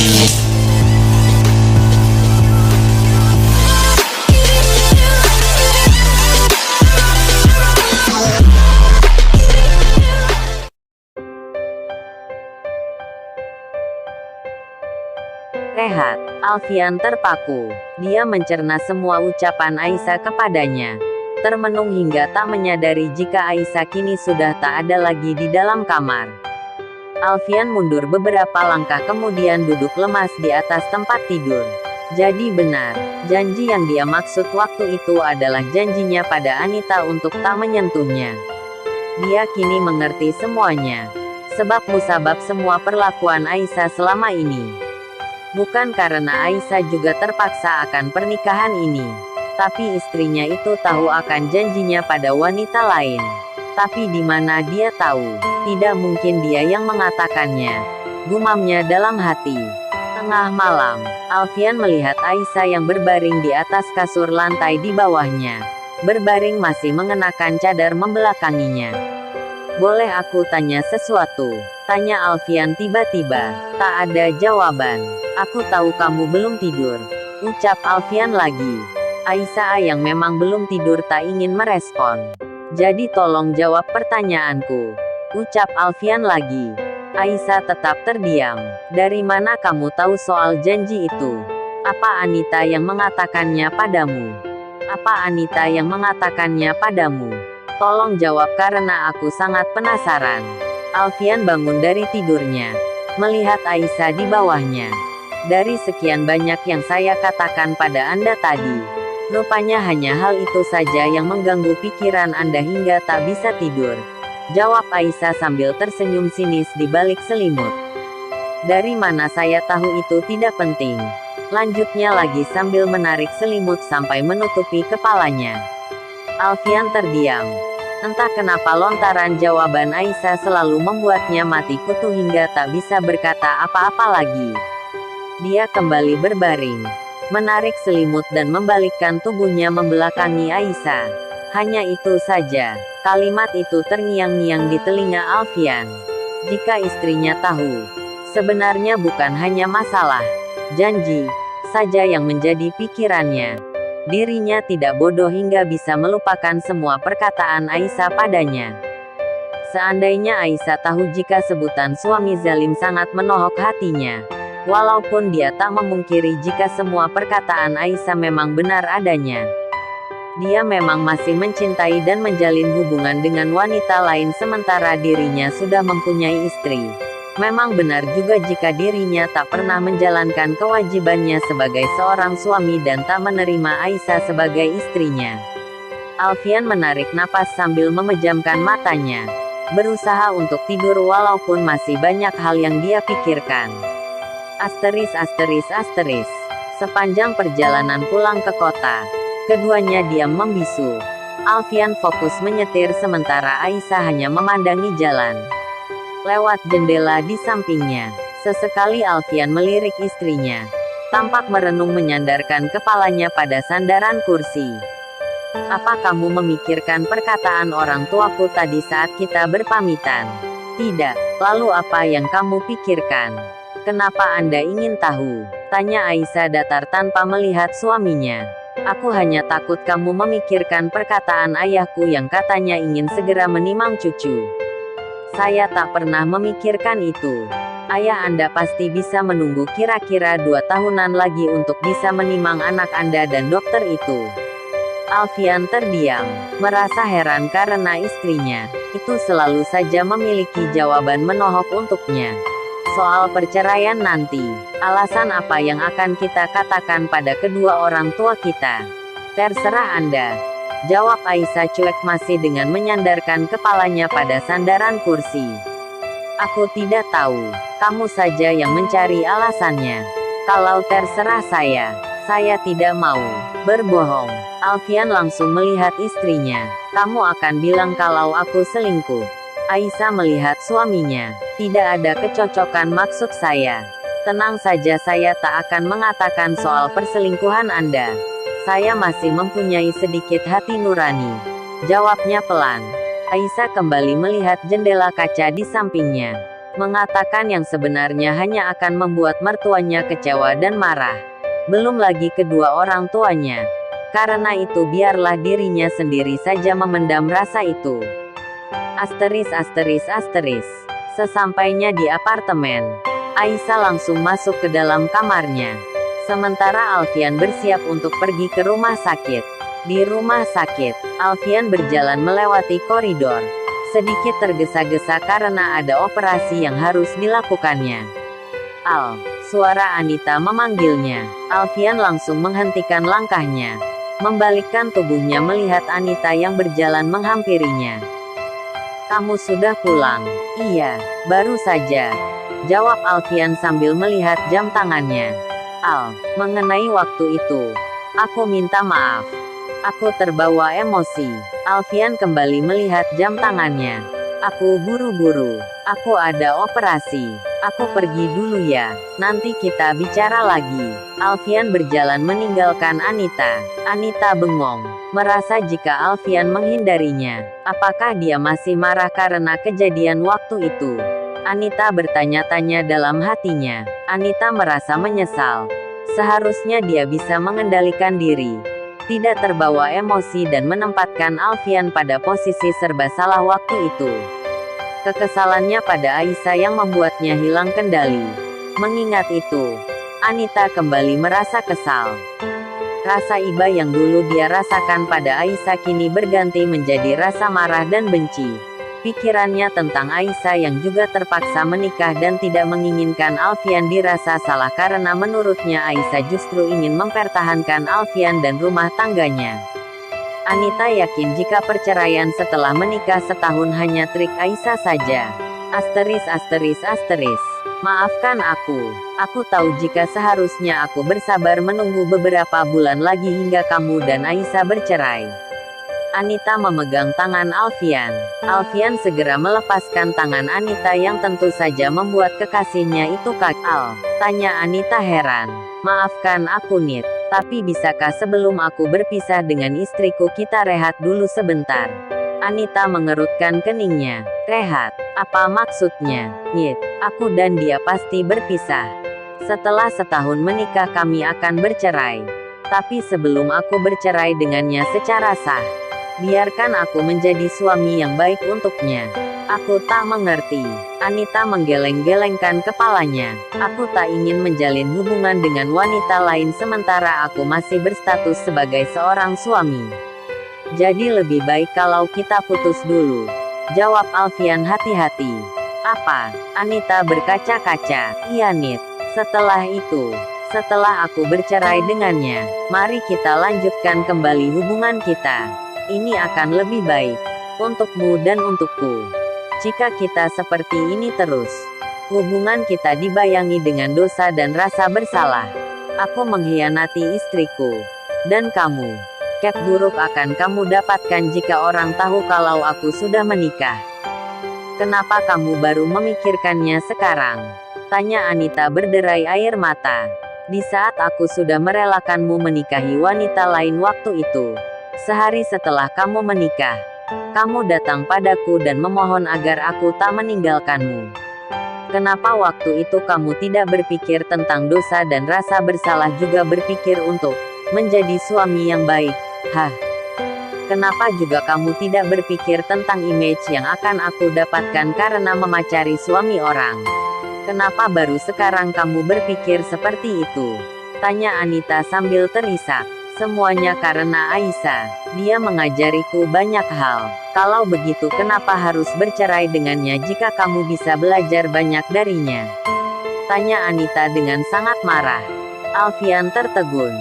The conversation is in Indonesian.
Rehat. Alfian terpaku. Dia mencerna semua ucapan Aisyah kepadanya. Termenung hingga tak menyadari jika Aisyah kini sudah tak ada lagi di dalam kamar. Alfian mundur beberapa langkah kemudian duduk lemas di atas tempat tidur. Jadi benar, janji yang dia maksud waktu itu adalah janjinya pada Anita untuk tak menyentuhnya. Dia kini mengerti semuanya. Sebab musabab semua perlakuan Aisyah selama ini. Bukan karena Aisyah juga terpaksa akan pernikahan ini. Tapi istrinya itu tahu akan janjinya pada wanita lain. Tapi di mana dia tahu? Tidak mungkin dia yang mengatakannya. Gumamnya dalam hati. Tengah malam, Alfian melihat Aisyah yang berbaring di atas kasur lantai di bawahnya. Berbaring masih mengenakan cadar membelakanginya. "Boleh aku tanya sesuatu?" tanya Alfian tiba-tiba. Tak ada jawaban. "Aku tahu kamu belum tidur," ucap Alfian lagi. Aisyah yang memang belum tidur tak ingin merespon. "Jadi tolong jawab pertanyaanku," ucap Alfian lagi. Aisyah tetap terdiam. "Dari mana kamu tahu soal janji itu? Apa Anita yang mengatakannya padamu? Apa Anita yang mengatakannya padamu? Tolong jawab karena aku sangat penasaran." Alfian bangun dari tidurnya. Melihat Aisyah di bawahnya. "Dari sekian banyak yang saya katakan pada Anda tadi, rupanya hanya hal itu saja yang mengganggu pikiran Anda hingga tak bisa tidur," jawab Aisyah sambil tersenyum sinis di balik selimut. "Dari mana saya tahu itu tidak penting," lanjutnya lagi sambil menarik selimut sampai menutupi kepalanya. Alfian terdiam. Entah kenapa lontaran jawaban Aisyah selalu membuatnya mati kutu hingga tak bisa berkata apa-apa lagi. Dia kembali berbaring, menarik selimut dan membalikkan tubuhnya membelakangi Aisyah. Hanya itu saja. Kalimat itu terngiang-ngiang di telinga Alfian. Jika istrinya tahu, sebenarnya bukan hanya masalah janji saja yang menjadi pikirannya. Dirinya tidak bodoh hingga bisa melupakan semua perkataan Aisyah padanya. Seandainya Aisyah tahu jika sebutan suami zalim sangat menohok hatinya. Walaupun dia tak memungkiri jika semua perkataan Aisyah memang benar adanya. Dia memang masih mencintai dan menjalin hubungan dengan wanita lain sementara dirinya sudah mempunyai istri. Memang benar juga jika dirinya tak pernah menjalankan kewajibannya sebagai seorang suami dan tak menerima Aisyah sebagai istrinya. Alfian menarik napas sambil memejamkan matanya. Berusaha untuk tidur walaupun masih banyak hal yang dia pikirkan. Sepanjang perjalanan pulang ke kota, keduanya diam membisu. Alfian fokus menyetir sementara Aisyah hanya memandangi jalan. Lewat jendela di sampingnya, sesekali Alfian melirik istrinya. Tampak merenung menyandarkan kepalanya pada sandaran kursi. "Apa kamu memikirkan perkataan orang tuaku tadi saat kita berpamitan?" "Tidak." "Lalu apa yang kamu pikirkan? Kenapa Anda ingin tahu?" tanya Aisyah datar tanpa melihat suaminya. "Aku hanya takut kamu memikirkan perkataan ayahku yang katanya ingin segera menimang cucu." "Saya tak pernah memikirkan itu. Ayah Anda pasti bisa menunggu kira-kira 2 tahunan lagi untuk bisa menimang anak Anda dan dokter itu." Alfian terdiam, merasa heran karena istrinya itu selalu saja memiliki jawaban menohok untuknya. Soal perceraian nanti, alasan apa yang akan kita katakan pada kedua orang tua kita? "Terserah Anda," jawab Aisyah cuek masih dengan menyandarkan kepalanya pada sandaran kursi. "Aku tidak tahu. Kamu saja yang mencari alasannya. Kalau terserah saya tidak mau berbohong." Alfian langsung melihat istrinya. "Kamu akan bilang kalau aku selingkuh?" Aisyah melihat suaminya. "Tidak ada kecocokan maksud saya. Tenang saja, saya tak akan mengatakan soal perselingkuhan Anda. Saya masih mempunyai sedikit hati nurani," jawabnya pelan. Aisyah kembali melihat jendela kaca di sampingnya. Mengatakan yang sebenarnya hanya akan membuat mertuanya kecewa dan marah. Belum lagi kedua orang tuanya. Karena itu biarlah dirinya sendiri saja memendam rasa itu. Asteris. Sesampainya di apartemen, Aisyah langsung masuk ke dalam kamarnya. Sementara Alfian bersiap untuk pergi ke rumah sakit. Di rumah sakit, Alfian berjalan melewati koridor. Sedikit tergesa-gesa karena ada operasi yang harus dilakukannya. Al, suara Anita memanggilnya. Alfian langsung menghentikan langkahnya. Membalikkan tubuhnya melihat Anita yang berjalan menghampirinya. Kamu sudah pulang? Iya, baru saja. Jawab Alfian sambil melihat jam tangannya. Al, mengenai waktu itu, aku minta maaf. Aku terbawa emosi. Alfian kembali melihat jam tangannya. Aku buru-buru. Aku ada operasi. Aku pergi dulu ya. Nanti kita bicara lagi. Alfian berjalan meninggalkan Anita. Anita bengong, merasa jika Alfian menghindarinya. Apakah dia masih marah karena kejadian waktu itu? Anita bertanya-tanya dalam hatinya. Anita merasa menyesal. Seharusnya dia bisa mengendalikan diri, tidak terbawa emosi dan menempatkan Alfian pada posisi serba salah waktu itu. Kekesalannya pada Aisyah yang membuatnya hilang kendali. Mengingat itu, Anita kembali merasa kesal. Rasa iba yang dulu dia rasakan pada Aisyah kini berganti menjadi rasa marah dan benci. Pikirannya tentang Aisyah yang juga terpaksa menikah dan tidak menginginkan Alfian dirasa salah karena menurutnya Aisyah justru ingin mempertahankan Alfian dan rumah tangganya. Anita yakin jika perceraian setelah menikah setahun hanya trik Aisyah saja. Asteris. Maafkan aku. Aku tahu jika seharusnya aku bersabar menunggu beberapa bulan lagi hingga kamu dan Aisyah bercerai. Anita memegang tangan Alfian. Alfian segera melepaskan tangan Anita yang tentu saja membuat kekasihnya itu kaget. Tanya Anita heran. Maafkan aku Nit, tapi bisakah sebelum aku berpisah dengan istriku kita rehat dulu sebentar? Anita mengerutkan keningnya. Rehat? Apa maksudnya? Nit, aku dan dia pasti berpisah. Setelah setahun menikah kami akan bercerai. Tapi sebelum aku bercerai dengannya secara sah, biarkan aku menjadi suami yang baik untuknya. Aku tak mengerti. Anita menggeleng-gelengkan kepalanya. Aku tak ingin menjalin hubungan dengan wanita lain sementara aku masih berstatus sebagai seorang suami. Jadi lebih baik kalau kita putus dulu. Jawab Alfian hati-hati. Apa? Anita berkaca-kaca. Iya Nit. Setelah itu, setelah aku bercerai dengannya, mari kita lanjutkan kembali hubungan kita. Ini akan lebih baik untukmu dan untukku. Jika kita seperti ini terus, hubungan kita dibayangi dengan dosa dan rasa bersalah. Aku mengkhianati istriku. Dan kamu, cap buruk akan kamu dapatkan jika orang tahu kalau aku sudah menikah. Kenapa kamu baru memikirkannya sekarang? Tanya Anita berderai air mata. Di saat aku sudah merelakanmu menikahi wanita lain waktu itu. Sehari setelah kamu menikah, kamu datang padaku dan memohon agar aku tak meninggalkanmu. Kenapa waktu itu kamu tidak berpikir tentang dosa dan rasa bersalah juga berpikir untuk menjadi suami yang baik? Hah? Kenapa juga kamu tidak berpikir tentang image yang akan aku dapatkan karena memacari suami orang? Kenapa baru sekarang kamu berpikir seperti itu? Tanya Anita sambil terisak. Semuanya karena Aisyah. Dia mengajariku banyak hal. Kalau begitu kenapa harus bercerai dengannya jika kamu bisa belajar banyak darinya? Tanya Anita dengan sangat marah. Alfian tertegun.